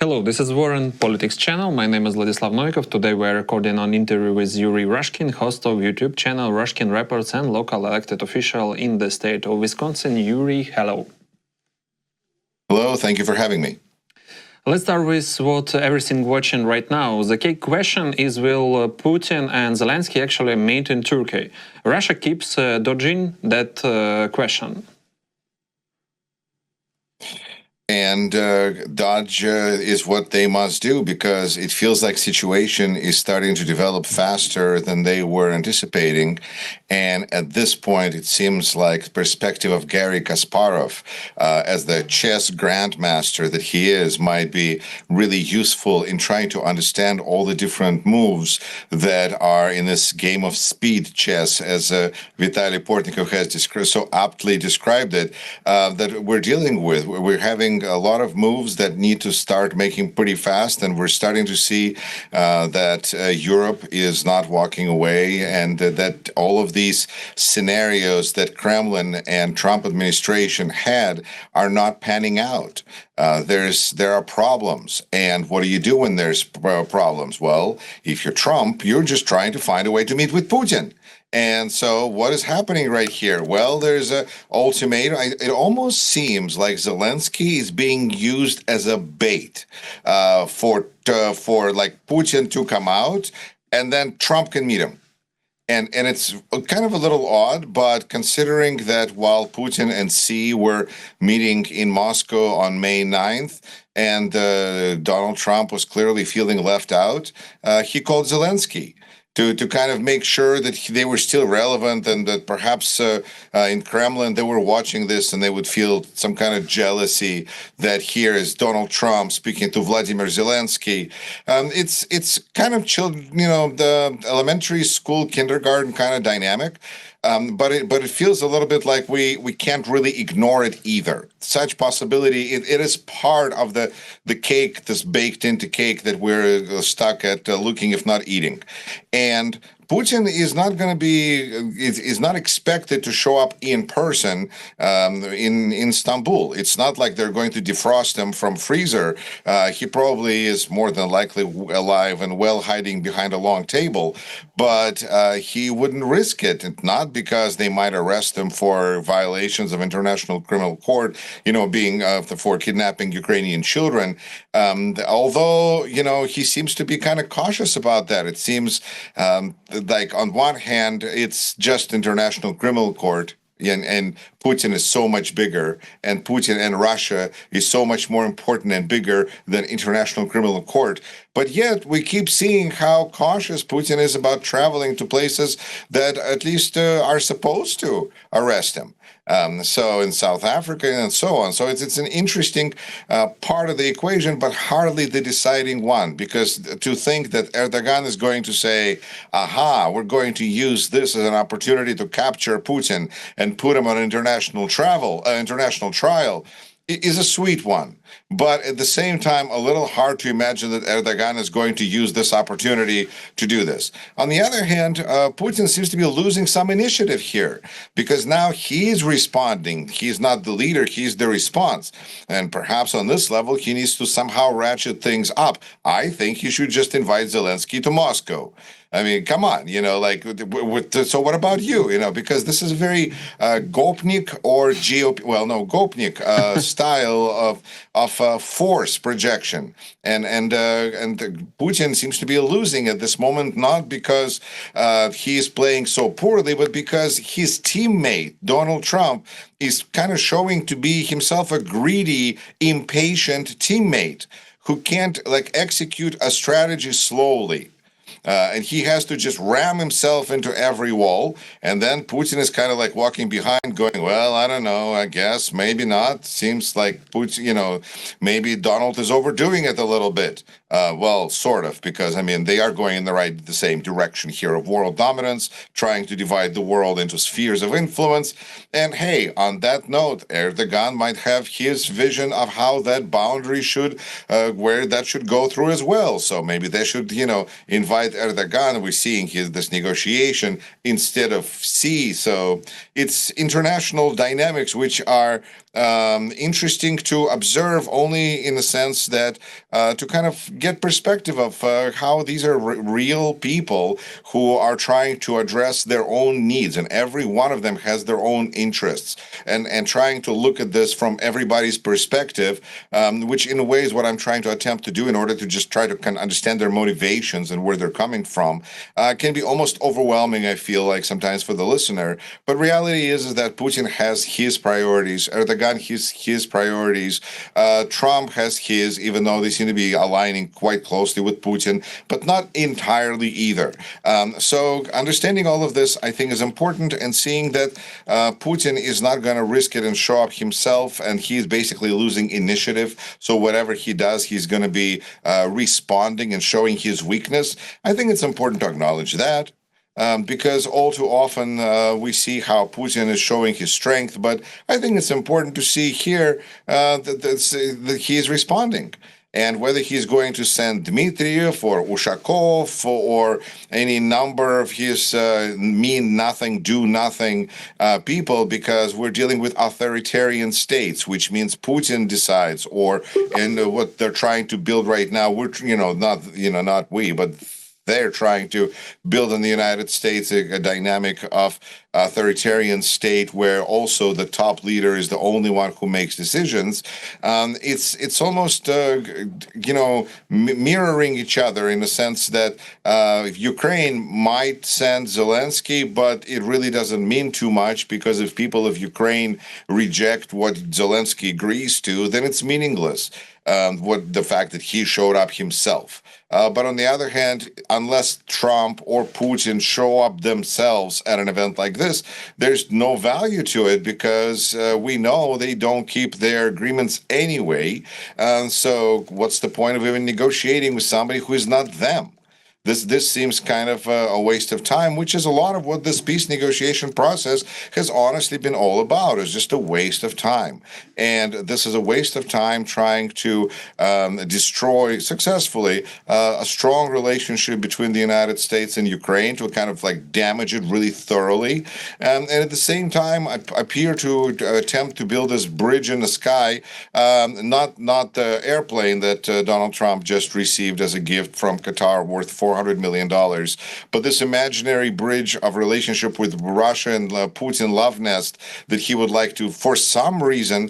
Hello, this is Warren Politics Channel. My name is Vladislav Novikov. Today we're recording an interview with Yuri Rashkin, host of YouTube channel Rashkin Reports and local elected official in the state of Wisconsin. Yuri, hello. Hello, thank you for having me. Let's start with what everything watching right now. The key question is, will Putin and Zelensky actually meet in Turkey? Russia keeps dodging that question. And dodge is what they must do, because it feels like situation is starting to develop faster than they were anticipating. And at this point, it seems like perspective of Garry Kasparov as the chess grandmaster that he is might be really useful in trying to understand all the different moves that are in this game of speed chess, as Vitaly Portnikov has so aptly described it, that we're dealing with. We're having a lot of moves that need to start making pretty fast, and we're starting to see that Europe is not walking away, and that all of these scenarios that Kremlin and Trump administration had are not panning out. There are problems, and what do you do when there's problems? Well, if you're Trump, you're just trying to find a way to meet with Putin. And so what is happening right here? Well, there's an ultimatum. It almost seems like Zelensky is being used as a bait for like Putin to come out, and then Trump can meet him. And it's kind of a little odd, but considering that while Putin and Xi were meeting in Moscow on May 9th, and Donald Trump was clearly feeling left out, he called Zelensky to kind of make sure that they were still relevant, and that perhaps in Kremlin they were watching this and they would feel some kind of jealousy that here is Donald Trump speaking to Vladimir Zelensky. It's kind of the elementary school, kindergarten kind of dynamic. But it feels a little bit like we can't really ignore it either. Such possibility, it is part of the cake, this baked into cake that we're stuck at looking, if not eating. And Putin is not going to be, is not expected to show up in person in Istanbul. It's not like they're going to defrost him from freezer. He probably is more than likely alive and well hiding behind a long table, but he wouldn't risk it, not because they might arrest him for violations of International Criminal Court, being for kidnapping Ukrainian children. Although, he seems to be kind of cautious about that. It seems like on one hand, it's just International Criminal Court, and Putin is so much bigger, and Putin and Russia is so much more important and bigger than International Criminal Court. But yet we keep seeing how cautious Putin is about traveling to places that at least are supposed to arrest him. So in South Africa and so on. So it's an interesting part of the equation, but hardly the deciding one, because to think that Erdogan is going to say, aha, we're going to use this as an opportunity to capture Putin and put him on international trial is a sweet one. But at the same time, a little hard to imagine that Erdogan is going to use this opportunity to do this. On the other hand, Putin seems to be losing some initiative here, because now he's responding. He's not the leader, he's the response. And perhaps on this level, he needs to somehow ratchet things up. I think he should just invite Zelensky to Moscow. I mean, come on, so what about you? Because this is very Gopnik or Gopnik style of force projection. And Putin seems to be losing at this moment, not because he's playing so poorly, but because his teammate, Donald Trump, is kind of showing to be himself a greedy, impatient teammate who can't execute a strategy slowly. And he has to just ram himself into every wall. And then Putin is kind of like walking behind going, well, I don't know, I guess, maybe not. Seems like Putin, maybe Donald is overdoing it a little bit. Well, sort of, because, they are going in the same direction here of world dominance, trying to divide the world into spheres of influence. And hey, on that note, Erdogan might have his vision of how that boundary should, where that should go through as well. So maybe they should, invite beside Erdogan, we're seeing this negotiation instead of Xi. So it's international dynamics which are interesting to observe, only in the sense that to kind of get perspective of how these are real people who are trying to address their own needs, and every one of them has their own interests, and trying to look at this from everybody's perspective, which in a way is what I'm trying to attempt to do in order to just try to kind of understand their motivations and where they're coming from, can be almost overwhelming, I feel like, sometimes for the listener. But reality is that Putin has his priorities, Erdogan his priorities, Trump has his, even though they seem to be aligning quite closely with Putin, but not entirely either. So understanding all of this, I think, is important, and seeing that Putin is not going to risk it and show up himself, and he's basically losing initiative. So whatever he does, he's going to be responding and showing his weakness. I think it's important to acknowledge that. Because all too often we see how Putin is showing his strength, but I think it's important to see here that he is responding. And whether he's going to send Dmitriev or Ushakov or any number of his mean nothing, do nothing people, because we're dealing with authoritarian states, which means Putin decides, and what they're trying to build right now, not we, but they're trying to build in the United States a dynamic of authoritarian state where also the top leader is the only one who makes decisions. It's almost mirroring each other in the sense that Ukraine might send Zelensky, but it really doesn't mean too much, because if people of Ukraine reject what Zelensky agrees to, then it's meaningless. The fact that he showed up himself. But on the other hand, unless Trump or Putin show up themselves at an event like this, there's no value to it, because we know they don't keep their agreements anyway. So what's the point of even negotiating with somebody who is not them? This seems kind of a waste of time, which is a lot of what this peace negotiation process has honestly been all about. It's just a waste of time. And this is a waste of time trying to destroy successfully a strong relationship between the United States and Ukraine, to kind of like damage it really thoroughly. And at the same time, appear to attempt to build this bridge in the sky, not the airplane that Donald Trump just received as a gift from Qatar worth $400 million. But this imaginary bridge of relationship with Russia and Putin love nest that he would like to, for some reason,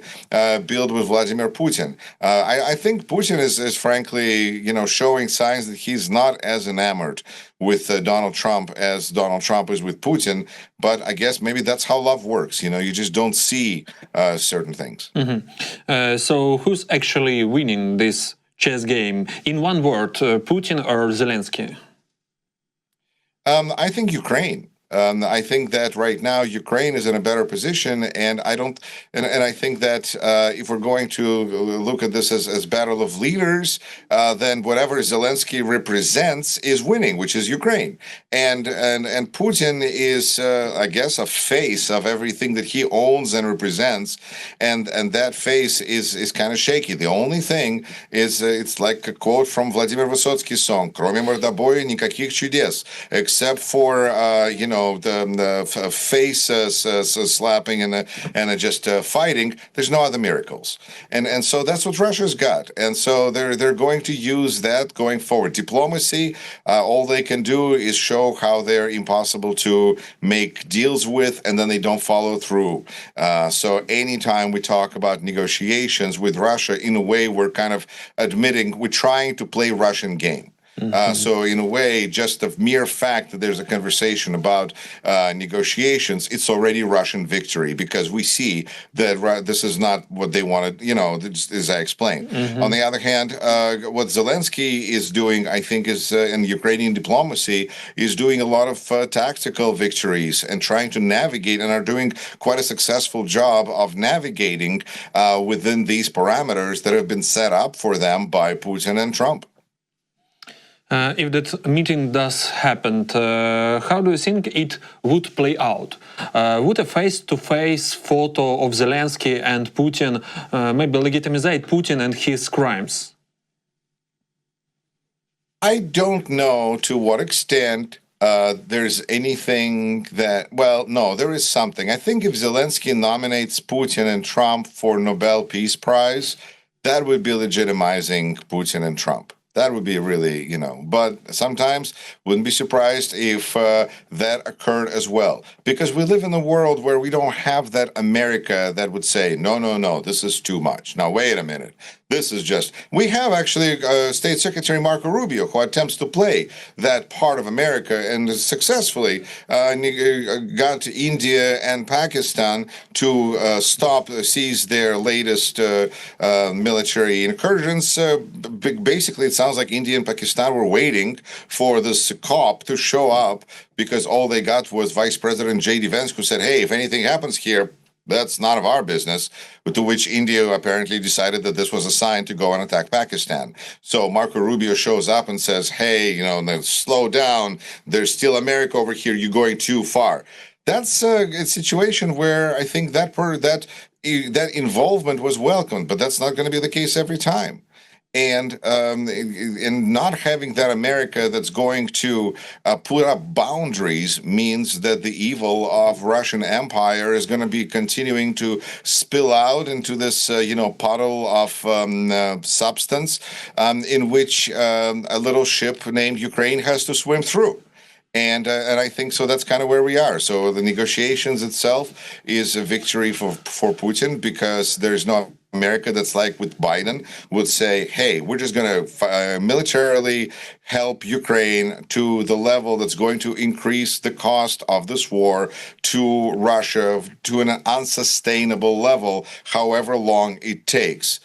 build with Vladimir Putin. I think Putin is frankly, showing signs that he's not as enamored with Donald Trump as Donald Trump is with Putin. But I guess maybe that's how love works. You just don't see certain things. Mm-hmm. So who's actually winning this chess game? In one word, Putin or Zelensky? I think Ukraine. I think that right now Ukraine is in a better position, and I think that if we're going to look at this as battle of leaders, then whatever Zelensky represents is winning, which is Ukraine, and Putin is, I guess, a face of everything that he owns and represents, and that face is kind of shaky. The only thing is, it's like a quote from Vladimir Vysotsky's song, "Кроме мордобоя никаких чудес," except for the face slapping and just fighting. There's no other miracles, and so that's what Russia's got, and so they're going to use that going forward. Diplomacy, all they can do is show how they're impossible to make deals with, and then they don't follow through. So anytime we talk about negotiations with Russia, in a way, we're kind of admitting we're trying to play Russian game. So in a way, just the mere fact that there's a conversation about negotiations, it's already Russian victory, because we see that this is not what they wanted, as I explained. On the other hand, what Zelensky is doing, I think, is in Ukrainian diplomacy, is doing a lot of tactical victories and trying to navigate, and are doing quite a successful job of navigating within these parameters that have been set up for them by Putin and Trump. If that meeting does happen, how do you think it would play out? Would a face-to-face photo of Zelensky and Putin maybe legitimize Putin and his crimes? I don't know to what extent there's anything that, well, no, there is something. I think if Zelensky nominates Putin and Trump for Nobel Peace Prize, that would be legitimizing Putin and Trump. That would be really, but sometimes wouldn't be surprised if that occurred as well. Because we live in a world where we don't have that America that would say, no, no, no, this is too much. Now, wait a minute. This is just, we have actually State Secretary Marco Rubio who attempts to play that part of America and successfully got India and Pakistan to seize their latest military incursions. Basically, it sounds like India and Pakistan were waiting for this COP to show up because all they got was Vice President J.D. Vance, who said, hey, if anything happens here, that's none of our business, but to which India apparently decided that this was a sign to go and attack Pakistan. So Marco Rubio shows up and says, hey, slow down. There's still America over here. You're going too far. That's a situation where I think that involvement was welcomed, but that's not going to be the case every time. And not having that America that's going to put up boundaries means that the evil of Russian Empire is going to be continuing to spill out into this, puddle of substance in which a little ship named Ukraine has to swim through. And I think so. That's kind of where we are. So the negotiations itself is a victory for Putin because there's no America that's like with Biden would say, hey, we're just going to militarily help Ukraine to the level that's going to increase the cost of this war to Russia to an unsustainable level, however long it takes.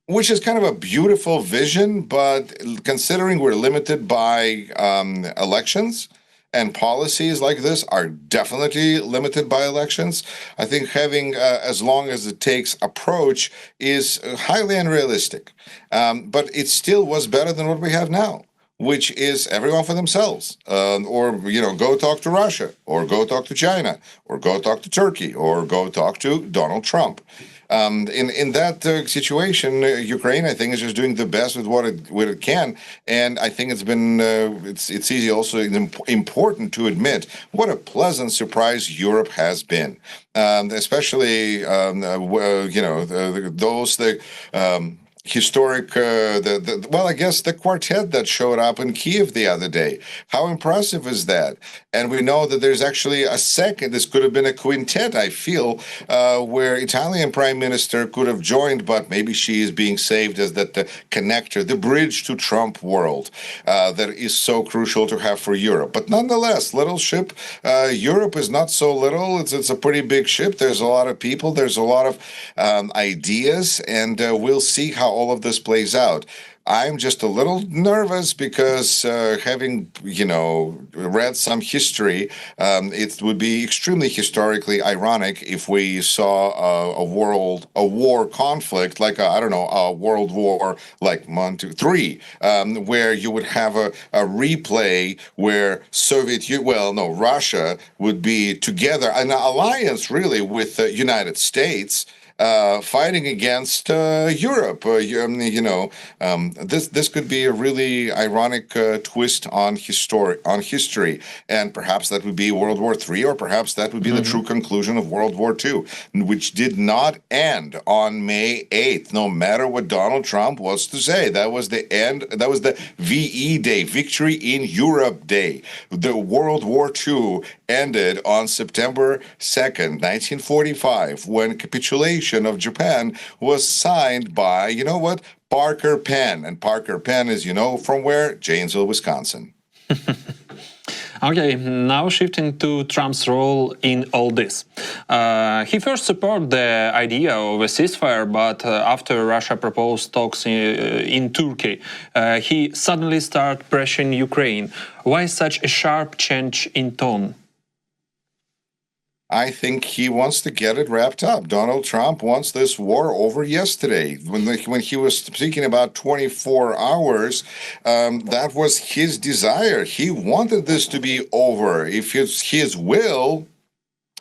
Which is kind of a beautiful vision, but considering we're limited by elections, and policies like this are definitely limited by elections. I think having as long as it takes approach is highly unrealistic. But it still was better than what we have now, which is everyone for themselves, or go talk to Russia, or go talk to China, or go talk to Turkey, or go talk to Donald Trump. In that situation, Ukraine, I think, is just doing the best with what it can, and I think it's been it's easy also important to admit what a pleasant surprise Europe has been, especially those that. Historic, I guess the quartet that showed up in Kiev the other day. How impressive is that? And we know that there's actually a second, this could have been a quintet, I feel, where Italian Prime Minister could have joined, but maybe she is being saved as the connector, the bridge to Trump world that is so crucial to have for Europe. But nonetheless, little ship, Europe is not so little. It's a pretty big ship. There's a lot of people. There's a lot of ideas, and we'll see how all of this plays out. I'm just a little nervous because having, read some history, it would be extremely historically ironic if we saw a war conflict like, a world war like 1, 2, 3, where you would have a replay where Russia would be together, an alliance really with the United States, fighting against Europe. This could be a really ironic twist on history, and perhaps that would be World War III, or perhaps that would be the true conclusion of World War II, which did not end on May 8th, no matter what Donald Trump was to say. That was the end. That was the VE Day, Victory in Europe Day. The World War II ended on September 2nd, 1945, when capitulation of Japan was signed by, Parker Penn. And Parker Penn is, from where? Janesville, Wisconsin. Okay, now shifting to Trump's role in all this. He first supported the idea of a ceasefire, but after Russia proposed talks in Turkey, he suddenly started pressuring Ukraine. Why such a sharp change in tone? I think he wants to get it wrapped up. Donald Trump wants this war over yesterday. When he was speaking about 24 hours, that was his desire. He wanted this to be over. If it's his will,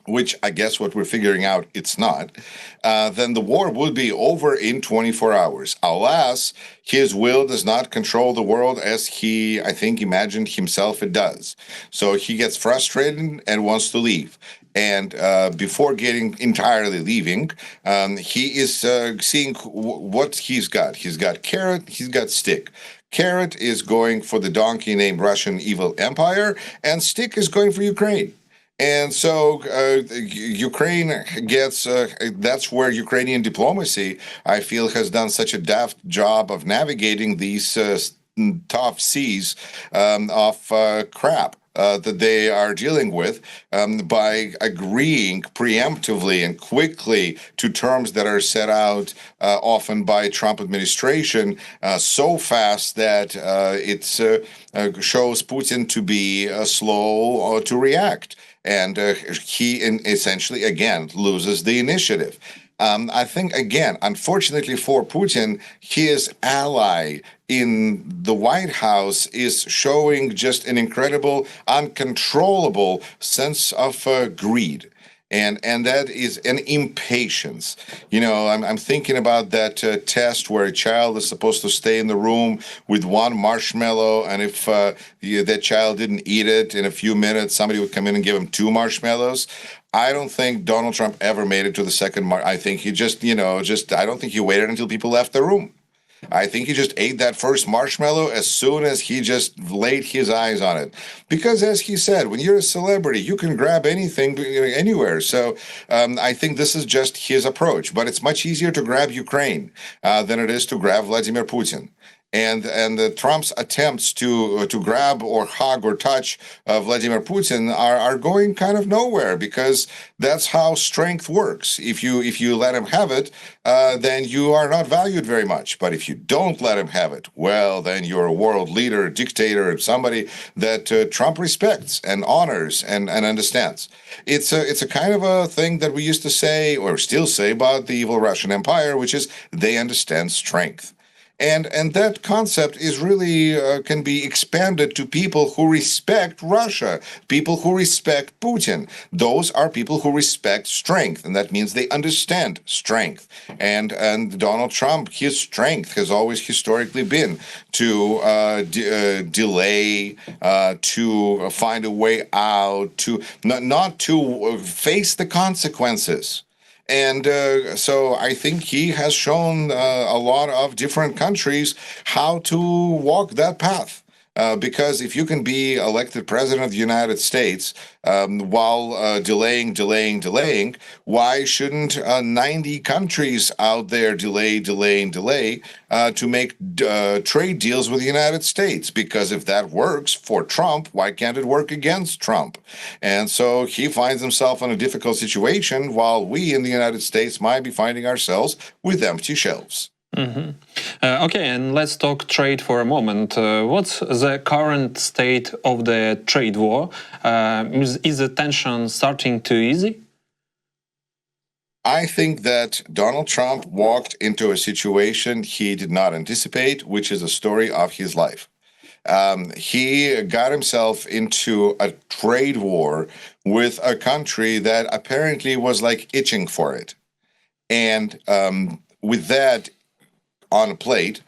which I guess what we're figuring out it's not, then the war would be over in 24 hours. Alas, his will does not control the world as he, I think, imagined himself it does. So he gets frustrated and wants to leave. And before getting entirely leaving, he is seeing what he's got. He's got carrot, he's got stick. Carrot is going for the donkey named Russian Evil Empire, and stick is going for Ukraine. And so Ukraine gets, that's where Ukrainian diplomacy, I feel, has done such a daft job of navigating these tough seas of crap. That they are dealing with by agreeing preemptively and quickly to terms that are set out often by Trump administration so fast that it shows Putin to be slow to react. And he essentially, again, loses the initiative. I think, again, unfortunately for Putin, his ally in the White House is showing just an incredible, uncontrollable sense of greed. And that is an impatience. You know, I'm thinking about that test where a child is supposed to stay in the room with one marshmallow, and if that child didn't eat it in a few minutes, somebody would come in and give him two marshmallows. I don't think Donald Trump ever made it to the second I think he just, I don't think he waited until people left the room. I think he just ate that first marshmallow as soon as he just laid his eyes on it. Because as he said, when you're a celebrity, you can grab anything anywhere. So I think this is just his approach. But it's much easier to grab Ukraine than it is to grab Vladimir Putin. And Trump's attempts to grab or hug or touch Vladimir Putin are going kind of nowhere, because that's how strength works. If you let him have it, then you are not valued very much. But if you don't let him have it, well, then you're a world leader, dictator, somebody that Trump respects and honors and understands. It's a kind of a thing that we used to say or still say about the evil Russian Empire, which is they understand strength. And that concept is really can be expanded to people who respect Russia, people who respect Putin. Those are people who respect strength, and that means they understand strength. And Donald Trump, his strength has always historically been to delay, to find a way out, to not to face the consequences. And so I think he has shown a lot of different countries how to walk that path. Because if you can be elected president of the United States while delaying, why shouldn't 90 countries out there delay to make trade deals with the United States? Because if that works for Trump, why can't it work against Trump? And so he finds himself in a difficult situation, while we in the United States might be finding ourselves with empty shelves. Mm-hmm. Okay, and let's talk trade for a moment. What's the current state of the trade war? Is the tension starting too easy? I think that Donald Trump walked into a situation he did not anticipate, which is a story of his life. He got himself into a trade war with a country that apparently was like itching for it. And with that on a plate,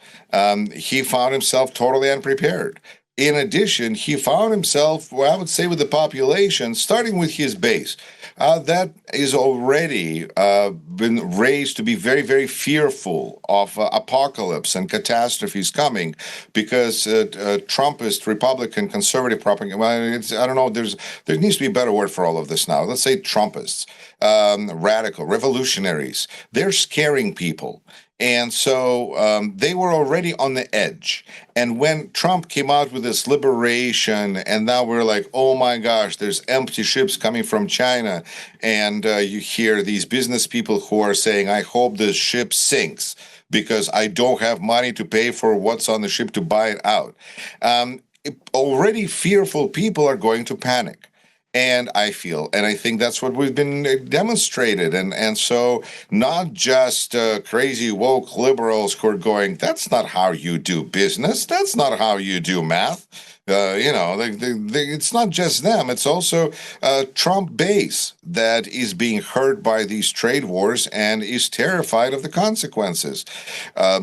he found himself totally unprepared. In addition, he found himself, well, I would say, with the population, starting with his base, that is already been raised to be very, very fearful of apocalypse and catastrophes coming, because Trumpist, Republican, conservative propaganda, well, I don't know, there needs to be a better word for all of this now. Let's say Trumpists, radical, revolutionaries, they're scaring people. And so they were already on the edge. And when Trump came out with this liberation, and now we're like, oh my gosh, there's empty ships coming from China. And you hear these business people who are saying, I hope this ship sinks because I don't have money to pay for what's on the ship to buy it out. Already fearful people are going to panic. And I think that's what we've been demonstrated. And so not just crazy woke liberals who are going, that's not how you do business. That's not how you do math. It's not just them. It's also Trump base that is being hurt by these trade wars and is terrified of the consequences.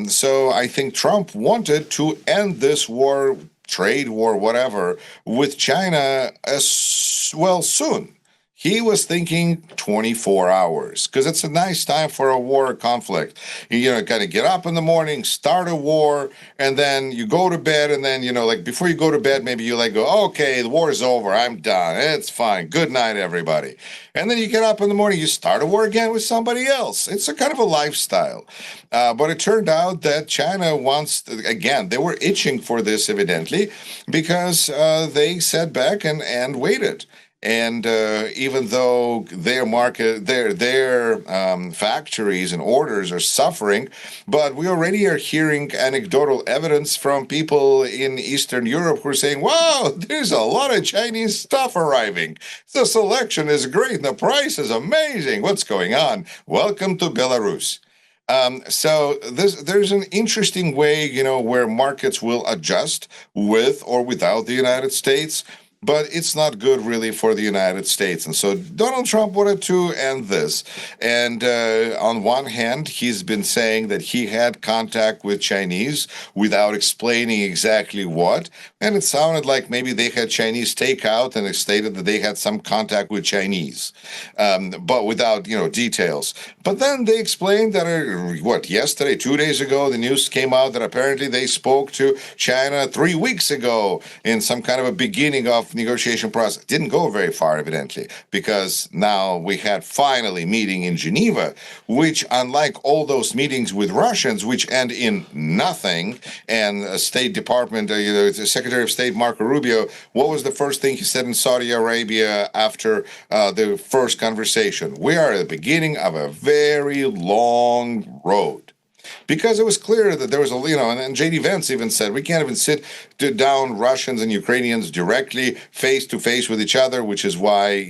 So I think Trump wanted to end this war, trade war, whatever, with China as well soon. He was thinking 24 hours because it's a nice time for a war or conflict. Kind of get up in the morning, start a war, and then you go to bed. And then, like before you go to bed, maybe you go, okay, the war is over. I'm done. It's fine. Good night, everybody. And then you get up in the morning, you start a war again with somebody else. It's a kind of a lifestyle. But it turned out that China wants, again, they were itching for this, evidently, because they sat back and waited. And even though their market, their factories and orders are suffering, but we already are hearing anecdotal evidence from people in Eastern Europe who are saying, wow, there's a lot of Chinese stuff arriving. The selection is great. The price is amazing. What's going on? Welcome to Belarus. So there's an interesting way, where markets will adjust with or without the United States. But it's not good really for the United States. And so Donald Trump wanted to end this. And on one hand, he's been saying that he had contact with Chinese without explaining exactly what. And it sounded like maybe they had Chinese takeout and it stated that they had some contact with Chinese, but without, details. But then they explained that, yesterday, 2 days ago, the news came out that apparently they spoke to China 3 weeks ago in some kind of a beginning of negotiation process. Didn't go very far, evidently, because now we had finally meeting in Geneva, which, unlike all those meetings with Russians, which end in nothing, and State Department, Secretary of State Marco Rubio, what was the first thing he said in Saudi Arabia after the first conversation? We are at the beginning of a very long road. Because it was clear that there was and J.D. Vance even said, we can't even sit down Russians and Ukrainians directly face to face with each other, which is why,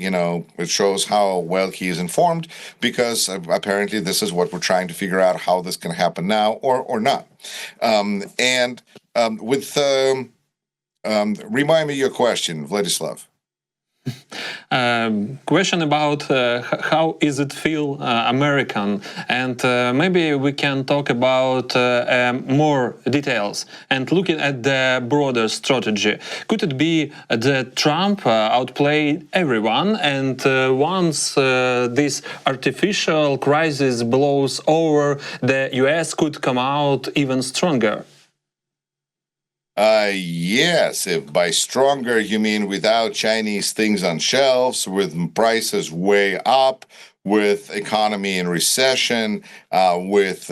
it shows how well he is informed, because apparently this is what we're trying to figure out, how this can happen now or not. Remind me your question, Vladislav. Question about how is it feel American, and maybe we can talk about more details and looking at the broader strategy. Could it be that Trump outplayed everyone, and once this artificial crisis blows over, the US could come out even stronger? Yes, if by stronger you mean without Chinese things on shelves, with prices way up, with economy in recession, with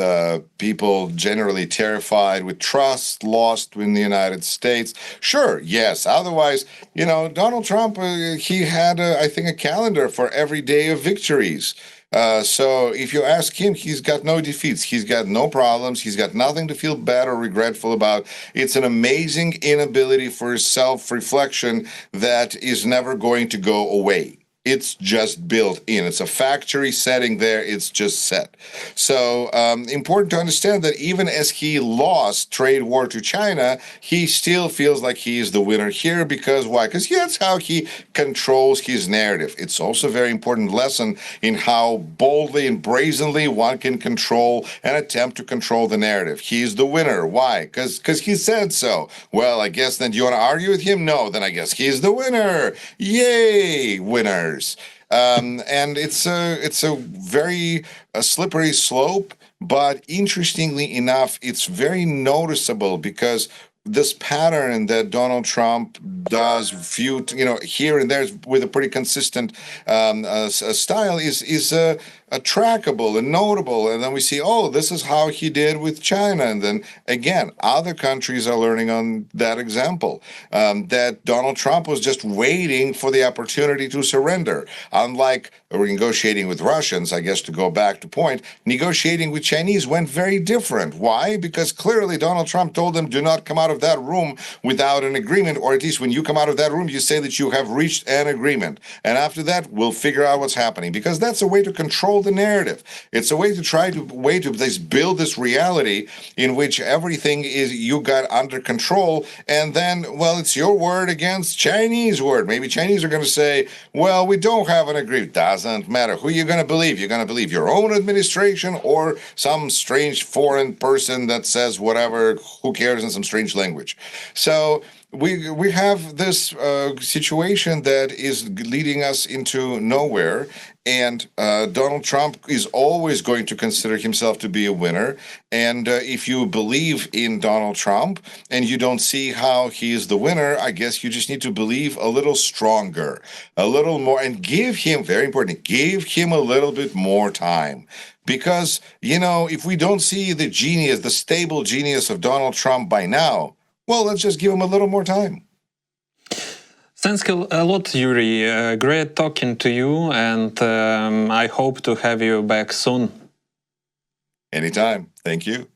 people generally terrified, with trust lost in the United States. Sure, yes. Otherwise, Donald Trump, he had, I think, a calendar for every day of victories. So if you ask him, he's got no defeats. He's got no problems. He's got nothing to feel bad or regretful about. It's an amazing inability for self-reflection that is never going to go away. It's just built in. It's a factory setting there. It's just set. So important to understand that even as he lost trade war to China, he still feels like he is the winner here. Because why? Because that's how he controls his narrative. It's also a very important lesson in how boldly and brazenly one can control and attempt to control the narrative. He's the winner. Why? Because he said so. Well, I guess then do you want to argue with him? No, then I guess he's the winner. Yay, winner. And it's a very slippery slope, but interestingly enough, it's very noticeable because this pattern that Donald Trump does here and there with a pretty consistent style is trackable and notable. And then we see, oh, this is how he did with China. And then again, other countries are learning on that example, that Donald Trump was just waiting for the opportunity to surrender. Unlike negotiating with Russians, I guess to go back to point, negotiating with Chinese went very different. Why? Because clearly Donald Trump told them, do not come out of that room without an agreement, or at least when you come out of that room, you say that you have reached an agreement. And after that, we'll figure out what's happening, because that's a way to control the narrative. It's a way to build this reality in which everything is you got under control, and then, well, it's your word against Chinese word. Maybe Chinese are going to say, well, we don't have an agreement. Doesn't matter. Who you're going to believe? You're going to believe your own administration or some strange foreign person that says whatever, who cares, in some strange language. So we have this situation that is leading us into nowhere, and Donald Trump is always going to consider himself to be a winner. And if you believe in Donald Trump and you don't see how he is the winner, I guess you just need to believe a little stronger, a little more, and give him, very important, give him a little bit more time. Because, if we don't see the genius, the stable genius of Donald Trump by now, well, let's just give him a little more time. Thanks a lot, Yuri. Great talking to you, and I hope to have you back soon. Anytime. Thank you.